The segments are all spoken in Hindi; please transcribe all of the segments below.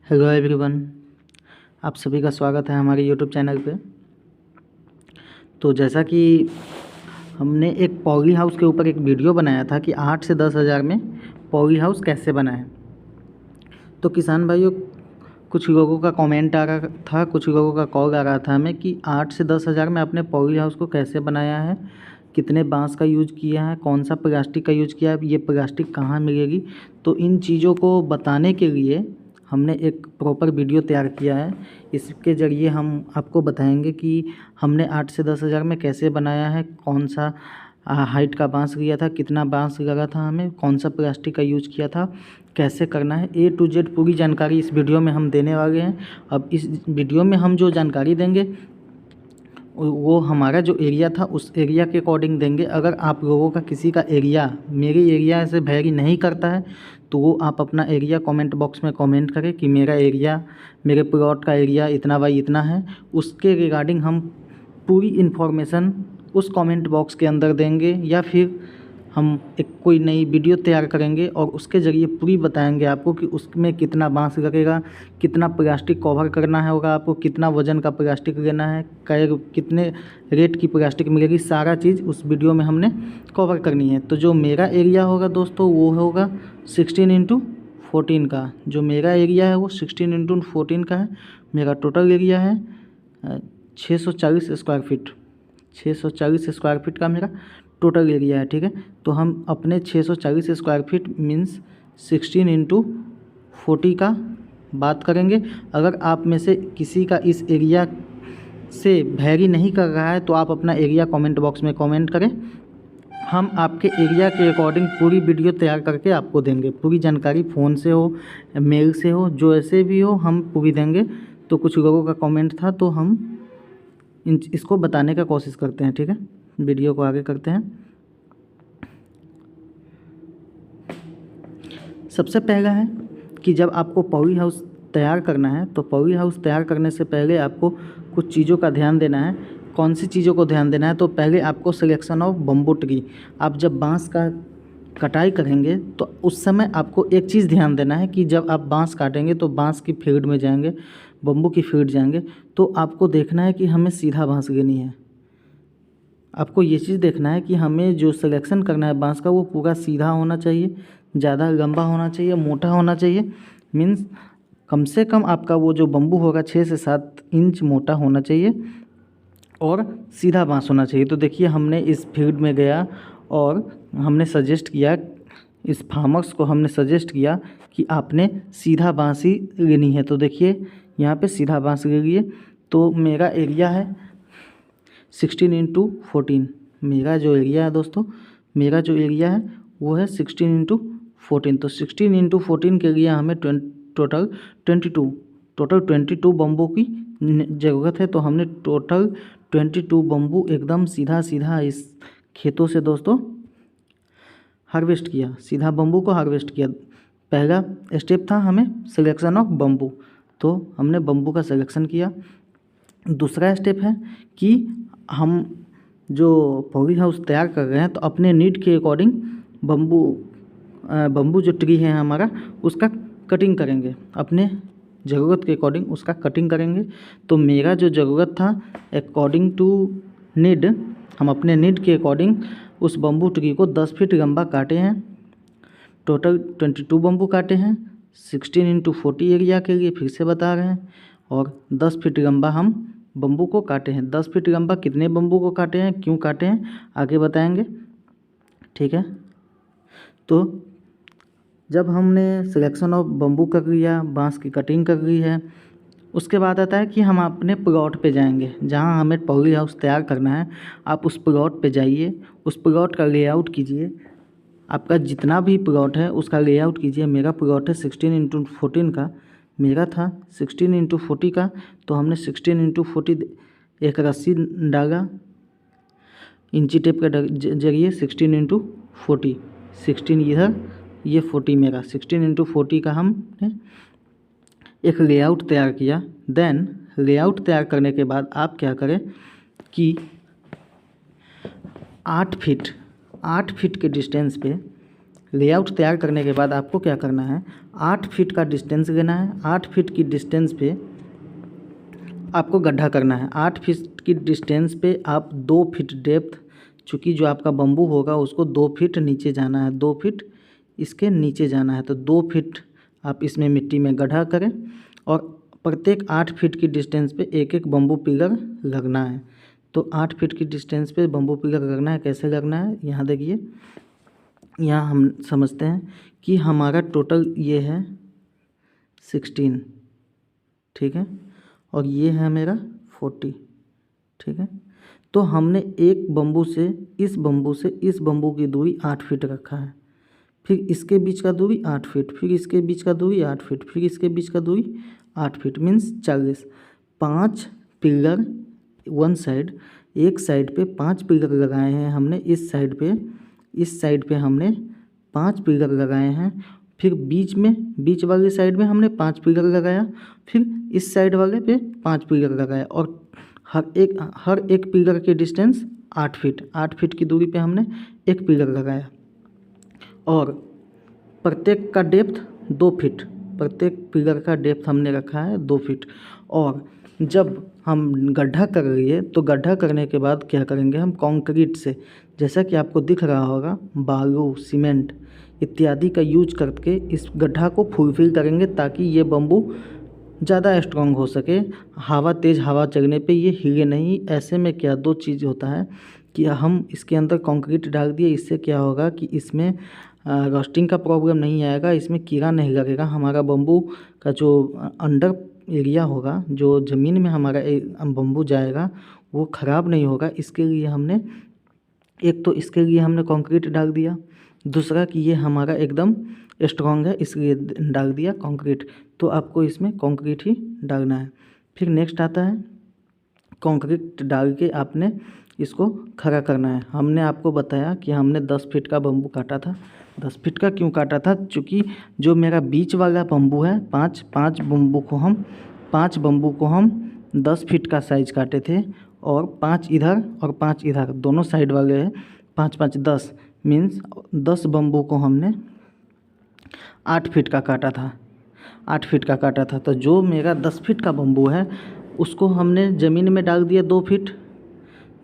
हेलो एवरीवन, आप सभी का स्वागत है हमारे यूट्यूब चैनल पे। तो जैसा कि हमने एक पॉली हाउस के ऊपर एक वीडियो बनाया था कि 8 से 10 हज़ार में पॉली हाउस कैसे बनाएं। तो किसान भाइयों, कुछ लोगों का कमेंट आ रहा था, कुछ लोगों का कॉल आ रहा था हमें कि 8 से 10 हज़ार में आपने पॉली हाउस को कैसे बनाया है, कितने बांस का यूज किया है, कौन सा प्लास्टिक का यूज किया है, ये प्लास्टिक कहाँ मिलेगी। तो इन चीज़ों को बताने के लिए हमने एक प्रॉपर वीडियो तैयार किया है। इसके ज़रिए हम आपको बताएंगे कि हमने 8 से 10 हज़ार में कैसे बनाया है, कौन सा हाइट का बांस लिया था, कितना बांस लगा था, हमें कौन सा प्लास्टिक का यूज़ किया था, कैसे करना है, A to Z पूरी जानकारी इस वीडियो में हम देने वाले हैं। अब इस वीडियो में हम जो जानकारी देंगे वो हमारा जो एरिया था उस एरिया के अकॉर्डिंग देंगे। अगर आप लोगों का किसी का एरिया मेरे एरिया से वेरी नहीं करता है तो वो आप अपना एरिया कमेंट बॉक्स में कमेंट करें कि मेरा एरिया, मेरे प्लॉट का एरिया इतना बाई इतना है। उसके रिगार्डिंग हम पूरी इन्फॉर्मेशन उस कमेंट बॉक्स के अंदर देंगे, या फिर हम एक कोई नई वीडियो तैयार करेंगे और उसके ज़रिए पूरी बताएंगे आपको कि उसमें कितना बांस लगेगा, कितना प्लास्टिक कवर करना है होगा आपको, कितना वज़न का प्लास्टिक लेना है, कितने रेट की प्लास्टिक मिलेगी। सारा चीज़ उस वीडियो में हमने कवर करनी है। तो जो मेरा एरिया होगा दोस्तों वो होगा 16x14 का। जो मेरा एरिया है वो 16x14 का है। मेरा टोटल एरिया है 640 स्क्वायर फीट। 640 स्क्वायर फीट का मेरा टोटल एरिया है, ठीक है। तो हम अपने 640 स्क्वायर फीट मीन्स 16x40 का बात करेंगे। अगर आप में से किसी का इस एरिया से वेरी नहीं कर रहा है तो आप अपना एरिया कमेंट बॉक्स में कमेंट करें। हम आपके एरिया के अकॉर्डिंग पूरी वीडियो तैयार करके आपको देंगे। पूरी जानकारी फ़ोन से हो, मेल से हो, जो ऐसे भी हो हम पूरी देंगे। तो कुछ लोगों का कमेंट था तो हम इसको बताने का कोशिश करते हैं, ठीक है। वीडियो को आगे करते हैं। सबसे पहला है कि जब आपको पॉली हाउस तैयार करना है तो पॉली हाउस तैयार करने से पहले आपको कुछ चीज़ों का ध्यान देना है। कौन सी चीज़ों को ध्यान देना है? तो पहले आपको सिलेक्शन ऑफ बम्बू ट्री। आप जब बांस का कटाई करेंगे तो उस समय आपको एक चीज़ ध्यान देना है कि जब आप बांस काटेंगे तो बांस की फील्ड में जाएंगे, बम्बू की फील्ड जाएंगे, तो आपको देखना है कि हमें सीधा बांस लेनी है। आपको ये चीज़ देखना है कि हमें जो सिलेक्शन करना है बांस का वो पूरा सीधा होना चाहिए, ज़्यादा लंबा होना चाहिए, मोटा होना चाहिए। मीन्स कम से कम आपका वो जो बम्बू होगा 6 से 7 इंच मोटा होना चाहिए और सीधा बांस होना चाहिए। तो देखिए हमने इस फील्ड में गया और हमने सजेस्ट किया, इस फार्मर्स को हमने सजेस्ट किया कि आपने सीधा बांस ही लेनी है। तो देखिए यहाँ पे सीधा बांस ले लिए। तो मेरा एरिया है 16x14। मेरा जो एरिया है दोस्तों, मेरा जो एरिया है वो है 16x14। तो 16x14 के लिए हमें टोटल 22 बम्बू की ज़रूरत है। तो हमने टोटल 22 बम्बू एकदम सीधा सीधा इस खेतों से दोस्तों हार्वेस्ट किया, सीधा बम्बू को हार्वेस्ट किया। पहला स्टेप था हमें सिलेक्शन ऑफ बम्बू, तो हमने बम्बू का सिलेक्शन किया। दूसरा स्टेप है कि हम जो पॉली हाउस तैयार कर रहे हैं तो अपने नीड के अकॉर्डिंग बम्बू जो ट्री है हमारा उसका कटिंग करेंगे, अपने ज़रूरत के अकॉर्डिंग उसका कटिंग करेंगे। तो मेरा जो ज़रूरत था अकॉर्डिंग टू नीड, हम अपने नीड के अकॉर्डिंग उस बम्बू ट्री को 10 फीट लंबा काटे हैं। टोटल 22 बम्बू काटे हैं 16x40 एरिया के लिए, फिर से बता रहे हैं। और 10 फीट लंबा हम बम्बू को काटे हैं। 10 फीट लंबा कितने बम्बू को काटे हैं, क्यों काटे हैं, आगे बताएंगे, ठीक है। तो जब हमने सिलेक्शन ऑफ बम्बू कर लिया, बांस की कटिंग कर ली है, उसके बाद आता है कि हम अपने प्लॉट पे जाएंगे जहां हमें पॉली हाउस तैयार करना है। आप उस प्लॉट पे जाइए, उस प्लॉट का लेआउट कीजिए। आपका जितना भी प्लॉट है उसका लेआउट कीजिए। मेरा प्लॉट है 16x14 का, मेरा था 16x40 का। तो हमने 16x40 एक रस्सी डाला इंची टेप के जरिए 16x40, 16 इधर, ये 40 मेरा 16x40 का हमने एक लेआउट तैयार किया। देन लेआउट तैयार करने के बाद आप क्या करें कि 8 फीट के डिस्टेंस पे लेआउट तैयार करने के बाद आपको क्या करना है, 8 फीट का डिस्टेंस लेना है। 8 फीट की डिस्टेंस पे आपको गड्ढा करना है। 8 फीट की डिस्टेंस पे आप 2 फीट डेप्थ, चूँकि जो आपका बम्बू होगा उसको 2 फीट नीचे जाना है, 2 फीट इसके नीचे जाना है, तो 2 फीट आप इसमें मिट्टी में गड्ढा करें और प्रत्येक 8 फीट की डिस्टेंस पे एक एक बम्बू पिलर लगना है। तो 8 फीट की डिस्टेंस पे बम्बू पिलर लगना है। कैसे लगना है, यहाँ देखिए, यहाँ हम समझते हैं कि हमारा टोटल ये है 16, ठीक है, और ये है मेरा 40, ठीक है। तो हमने एक बम्बू से इस बम्बू की दूरी 8 फीट रखा है, फिर इसके बीच का दूरी 8 फीट, फिर इसके बीच का दूरी 8 फीट, फिर इसके बीच का दूरी 8 feet, means 40। 5 pillar one side, एक साइड पे 5 पिलर लगाए हैं हमने, इस साइड पे हमने 5 पिलर लगाए हैं, फिर बीच वाली साइड में हमने 5 पिलर लगाया, फिर इस साइड वाले पे 5 पिलर लगाया, और हर एक पिलर की डिस्टेंस 8 फीट की दूरी पे हमने एक पिलर लगाया, और प्रत्येक का डेप्थ 2 फीट, प्रत्येक पिलर का डेप्थ हमने रखा है 2 फीट। और जब हम गड्ढा कर लिए तो गड्ढा करने के बाद क्या करेंगे, हम कंक्रीट से, जैसा कि आपको दिख रहा होगा, बालू, सीमेंट इत्यादि का यूज करके इस गड्ढा को फुलफिल करेंगे ताकि ये बम्बू ज़्यादा स्ट्रॉन्ग हो सके। तेज़ हवा चलने पे ये हिले नहीं। ऐसे में क्या 2 चीज़ होता है कि हम इसके अंदर कंक्रीट डाल दिए, इससे क्या होगा कि इसमें रस्टिंग का प्रॉब्लम नहीं आएगा, इसमें कीड़ा नहीं लगेगा, हमारा बम्बू का जो अंडर एरिया होगा, जो ज़मीन में हमारा बम्बू जाएगा वो ख़राब नहीं होगा। इसके लिए हमने कंक्रीट डाल दिया, दूसरा कि ये हमारा एकदम स्ट्रॉन्ग है इसलिए डाल दिया कंक्रीट। तो आपको इसमें कंक्रीट ही डालना है। फिर नेक्स्ट आता है कंक्रीट डाल के आपने इसको खड़ा करना है। हमने आपको बताया कि हमने 10 फीट का बम्बू काटा था। 10 फीट का क्यों काटा था, चूँकि जो मेरा बीच वाला बम्बू है, पाँच बम्बू को हम 10 फीट का साइज काटे थे, और 5 इधर और 5 इधर दोनों साइड वाले हैं, 5 10 मीन्स 10 बम्बू को हमने 8 फीट का काटा था। 8 फीट का काटा था, तो जो मेरा 10 फीट का बम्बू है उसको हमने ज़मीन में डाल दिया 2 फीट।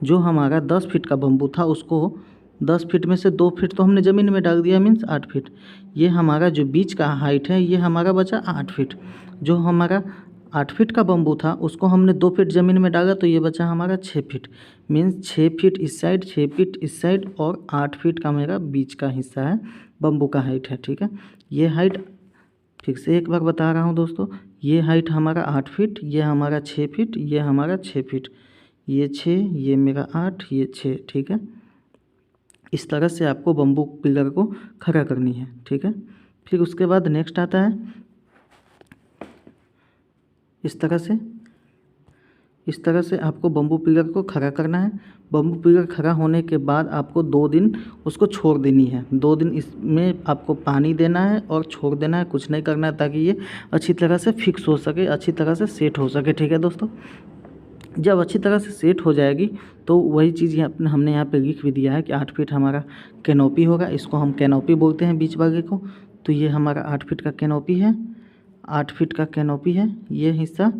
जो हमारा 10 फीट का बम्बू था उसको 10 फीट में से 2 फीट तो हमने ज़मीन में डाल दिया, मीन्स 8 फीट। ये हमारा जो बीच का हाइट है ये हमारा बचा 8 फीट। जो हमारा 8 फीट का बम्बू था उसको हमने 2 फीट ज़मीन में डाला, तो ये बचा हमारा 6 फीट, मीन्स 6 फीट इस साइड, 6 फीट इस साइड, और 8 फीट का मेरा बीच का हिस्सा है, बम्बू का हाइट है, ठीक है। ये हाइट फिर से एक बार बता रहा हूँ दोस्तों, ये हाइट हमारा 8 फीट, ये हमारा 6 फीट, ये हमारा 6 फीट, ये 6, ये मेरा 8, ये 6, ठीक है। इस तरह से आपको बम्बू पिलर को खड़ा करनी है, ठीक है। फिर उसके बाद नेक्स्ट आता है इस तरह से आपको बम्बू पिलर को खड़ा करना है। बम्बू पिलर खड़ा होने के बाद आपको 2 दिन उसको छोड़ देनी है। 2 दिन इसमें आपको पानी देना है और छोड़ देना है, कुछ नहीं करना है, ताकि ये अच्छी तरह से फिक्स हो सके, अच्छी तरह से सेट हो सके, ठीक है दोस्तों। जब अच्छी तरह से सेट हो जाएगी तो वही चीज़ हमने यहाँ पे लिख भी दिया है कि 8 फीट हमारा कैनोपी होगा, इसको हम कैनोपी बोलते हैं बीच वाले को। तो ये हमारा 8 फीट का कैनोपी है, 8 फीट का कैनोपी है। ये हिस्सा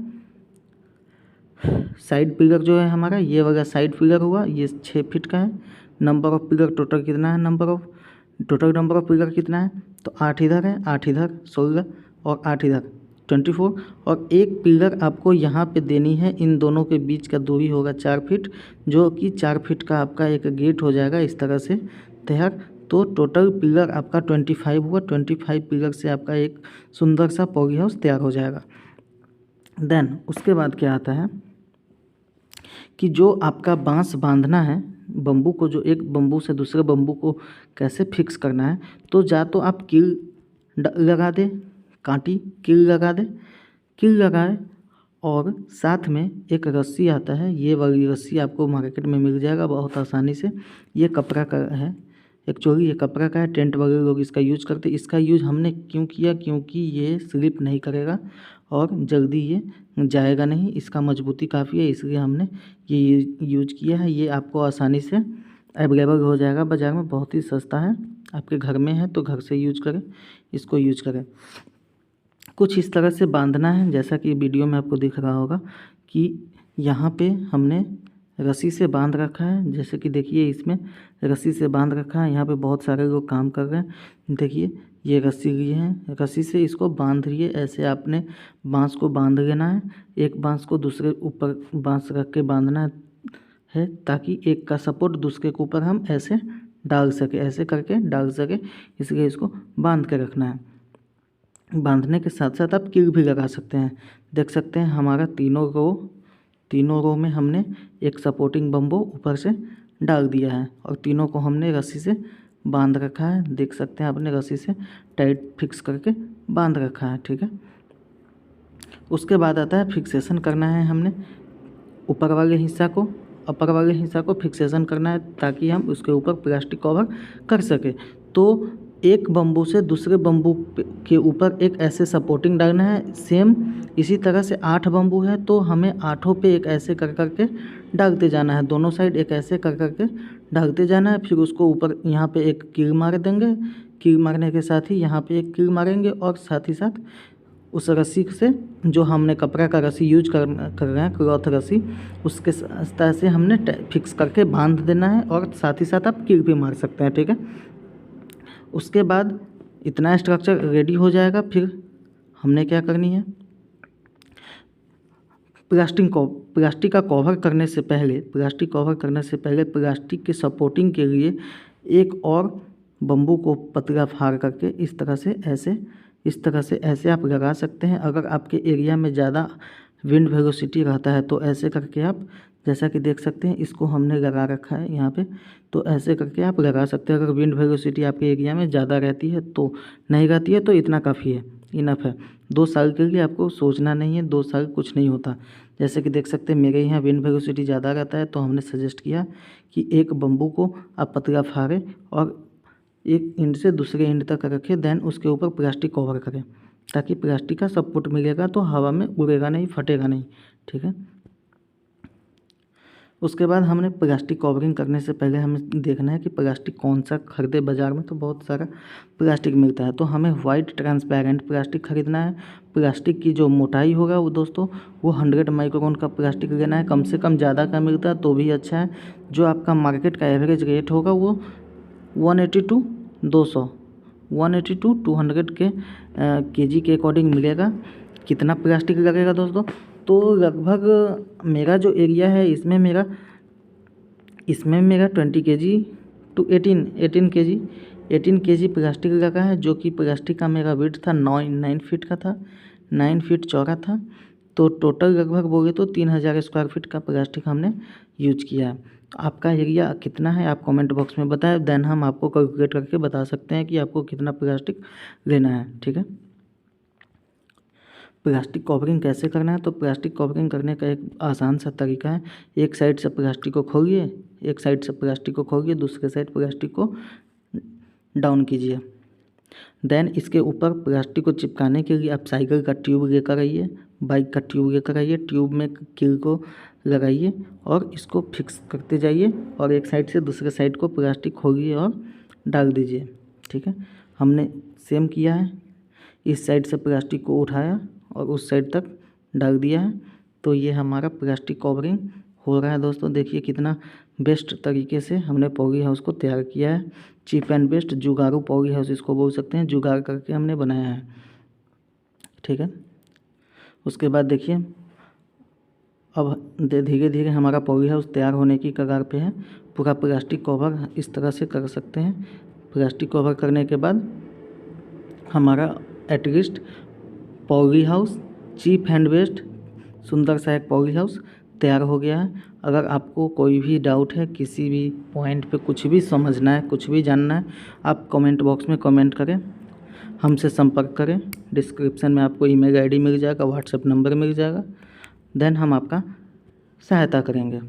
साइड पिलर जो है हमारा, ये वाला साइड पिलर हुआ, ये 6 फीट का है। नंबर ऑफ पिलर टोटल कितना है, टोटल नंबर ऑफ पिलर कितना है, तो 8 इधर है, 8 इधर 16, और 8 इधर 24, और एक पिलर आपको यहाँ पे देनी है। इन दोनों के बीच का दूरी होगा 4 फीट, जो कि 4 फीट का आपका एक गेट हो जाएगा इस तरह से तैयार। तो टोटल पिलर आपका 25 हुआ। 25 पिलर से आपका एक सुंदर सा पॉली हाउस तैयार हो जाएगा। देन उसके बाद क्या आता है कि जो आपका बांस बांधना है बम्बू को, जो एक बम्बू से दूसरे बम्बू को कैसे फिक्स करना है, तो या तो आप कील लगा दे, कांटी कील लगा दे, कील लगाए, और साथ में एक रस्सी आता है, ये वाली रस्सी आपको मार्केट में मिल जाएगा बहुत आसानी से। ये कपड़ा का है, एक्चुअली ये कपड़ा का है, टेंट वाले लोग इसका यूज़ करते हैं। इसका यूज़ हमने क्यों किया, क्योंकि ये स्लिप नहीं करेगा और जल्दी ये जाएगा नहीं, इसका मजबूती काफ़ी है, इसलिए हमने ये यूज किया है। ये आपको आसानी से अवेलेबल हो जाएगा बाज़ार में, बहुत ही सस्ता है। आपके घर में है तो घर से यूज करें, इसको यूज करें। कुछ इस तरह से बांधना है, जैसा कि वीडियो में आपको दिख रहा होगा कि यहाँ पे हमने रस्सी से बांध रखा है। जैसे कि देखिए इसमें रस्सी से बांध रखा है। यहाँ पे बहुत सारे लोग काम कर रहे हैं। देखिए ये रस्सी लिए हैं, रस्सी से इसको बांध रही है। ऐसे आपने बांस को बांध लेना है, एक बांस को दूसरे ऊपर बांस रख के बांधना है ताकि एक का सपोर्ट दूसरे के ऊपर हम ऐसे डाल सके, ऐसे करके डाल सके, इसलिए इसको बांध के रखना है। बांधने के साथ साथ आप कील भी लगा सकते हैं। देख सकते हैं हमारा तीनों रो में हमने एक सपोर्टिंग बम्बो ऊपर से डाल दिया है और तीनों को हमने रस्सी से बांध रखा है। देख सकते हैं आपने रस्सी से टाइट फिक्स करके बांध रखा है, ठीक है। उसके बाद आता है फिक्सेशन करना है। हमने अपर वाले हिस्सा को फिक्सेशन करना है ताकि हम उसके ऊपर प्लास्टिक कवर कर सके। तो एक बम्बू से दूसरे बम्बू के ऊपर एक ऐसे सपोर्टिंग डालना है। सेम इसी तरह से 8 बम्बू है तो हमें 8 पे एक ऐसे कर करके डालते जाना है। दोनों साइड एक ऐसे कर करके डालते जाना है। फिर उसको ऊपर यहाँ पे एक कील मार देंगे। कील मारने के साथ ही यहाँ पे एक कील मारेंगे और साथ ही साथ उस रस्सी से, जो हमने कपड़ा का रस्सी यूज कर रहे हैं, क्लॉथ रस्सी, उसके तरह से हमने फिक्स करके बांध देना है और साथ ही साथ आप कील भी मार सकते हैं, ठीक है। उसके बाद इतना स्ट्रक्चर रेडी हो जाएगा। फिर हमने क्या करनी है, प्लास्टिक का कवर करने से पहले प्लास्टिक के सपोर्टिंग के लिए एक और बम्बू को पतला फाड़ करके इस तरह से ऐसे आप लगा सकते हैं। अगर आपके एरिया में ज़्यादा विंड वेलोसिटी रहता है तो ऐसे करके आप, जैसा कि देख सकते हैं इसको हमने लगा रखा है यहाँ पे, तो ऐसे करके आप लगा सकते हैं। अगर विंड वेलोसिटी आपके एरिया में ज़्यादा रहती है तो, नहीं रहती है तो इतना काफ़ी है, इनफ है। 2 साल के लिए आपको सोचना नहीं है, 2 साल कुछ नहीं होता। जैसे कि देख सकते हैं मेरे यहाँ विंड वेलोसिटी ज़्यादा रहता है तो हमने सजेस्ट किया कि एक बम्बू को आप पतला फाड़ें और एक एंड से दूसरे एंड तक रखें, देन उसके ऊपर प्लास्टिक कवर करें ताकि प्लास्टिक का सपोर्ट मिलेगा तो हवा में उड़ेगा नहीं, फटेगा नहीं, ठीक है। उसके बाद हमने प्लास्टिक कवरिंग करने से पहले हमें देखना है कि प्लास्टिक कौन सा खरीदे। बाज़ार में तो बहुत सारा प्लास्टिक मिलता है तो हमें वाइट ट्रांसपेरेंट प्लास्टिक खरीदना है। प्लास्टिक की जो मोटाई होगा वो दोस्तों वो 100 माइक्रोन का प्लास्टिक लेना है। कम से कम ज़्यादा का मिलता है तो भी अच्छा है। जो आपका मार्केट का एवरेज रेट होगा वो 180 टू 200 180 टू 200 के केजी के अकॉर्डिंग मिलेगा। कितना प्लास्टिक लगेगा दोस्तों, तो लगभग मेरा जो एरिया है इसमें मेरा 20 केजी टू 18 केजी प्लास्टिक लगा है। जो कि प्लास्टिक का मेरा वेट था 9 फीट का था, 9 फीट चौड़ा था। तो टोटल लगभग बोले तो 3000 स्क्वायर फीट का प्लास्टिक हमने यूज किया है। आपका एरिया कितना है आप कमेंट बॉक्स में बताएं, देन हम आपको कैलकुलेट करके बता सकते हैं कि आपको कितना प्लास्टिक लेना है, ठीक है। प्लास्टिक कवरिंग कैसे करना है, तो प्लास्टिक कवरिंग करने का एक आसान सा तरीका है। एक साइड से प्लास्टिक को खोलिए, दूसरे साइड प्लास्टिक को डाउन कीजिए। देन इसके ऊपर प्लास्टिक को चिपकाने के लिए आप साइकिल का ट्यूब लेकर आइए, बाइक का ट्यूब लेकर आइए। ट्यूब में कील को लगाइए और इसको फिक्स करते जाइए और एक साइड से दूसरे साइड को प्लास्टिक खोलिए और डाल दीजिए, ठीक है। हमने सेम किया है, इस साइड से प्लास्टिक को उठाया और उस साइड तक डाल दिया है। तो ये हमारा प्लास्टिक कवरिंग हो रहा है दोस्तों। देखिए कितना बेस्ट तरीके से हमने पॉली हाउस को तैयार किया है। चीप एंड बेस्ट जुगाड़ू पॉली हाउस इसको बोल सकते हैं, जुगाड़ करके हमने बनाया है, ठीक है। उसके बाद देखिए अब धीरे धीरे हमारा पॉली हाउस तैयार होने की कगार पे है। पूरा प्लास्टिक कवर इस तरह से कर सकते हैं। प्लास्टिक कवर करने के बाद हमारा at least poly house cheap and best सुंदर सा एक पॉली हाउस तैयार हो गया है। अगर आपको कोई भी डाउट है, किसी भी पॉइंट पे कुछ भी समझना है, कुछ भी जानना है, आप कमेंट बॉक्स में कमेंट करें, हमसे संपर्क करें। डिस्क्रिप्शन में आपको ईमेल आईडी मिल जाएगा, व्हाट्सएप नंबर मिल जाएगा, देन हम आपका सहायता करेंगे।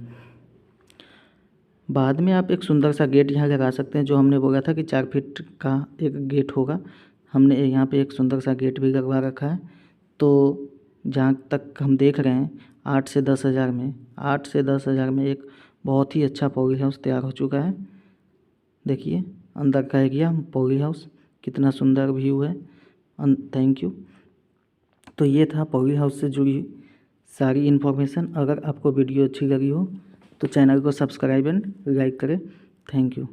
बाद में आप एक सुंदर सा गेट यहाँ लगा सकते हैं। जो हमने बोला था कि 4 फीट का एक गेट होगा, हमने यहाँ पे एक सुंदर सा गेट भी लगवा रखा है। तो जहाँ तक हम देख रहे हैं 8 से 10 हज़ार में एक बहुत ही अच्छा पॉली हाउस तैयार हो चुका है। देखिए अंदर का एरिया पॉली हाउस, कितना सुंदर व्यू है। Thank you. तो ये था पॉली हाउस से जुड़ी सारी इन्फॉर्मेशन। अगर आपको वीडियो अच्छी लगी हो तो चैनल को सब्सक्राइब एंड लाइक करें। Thank you.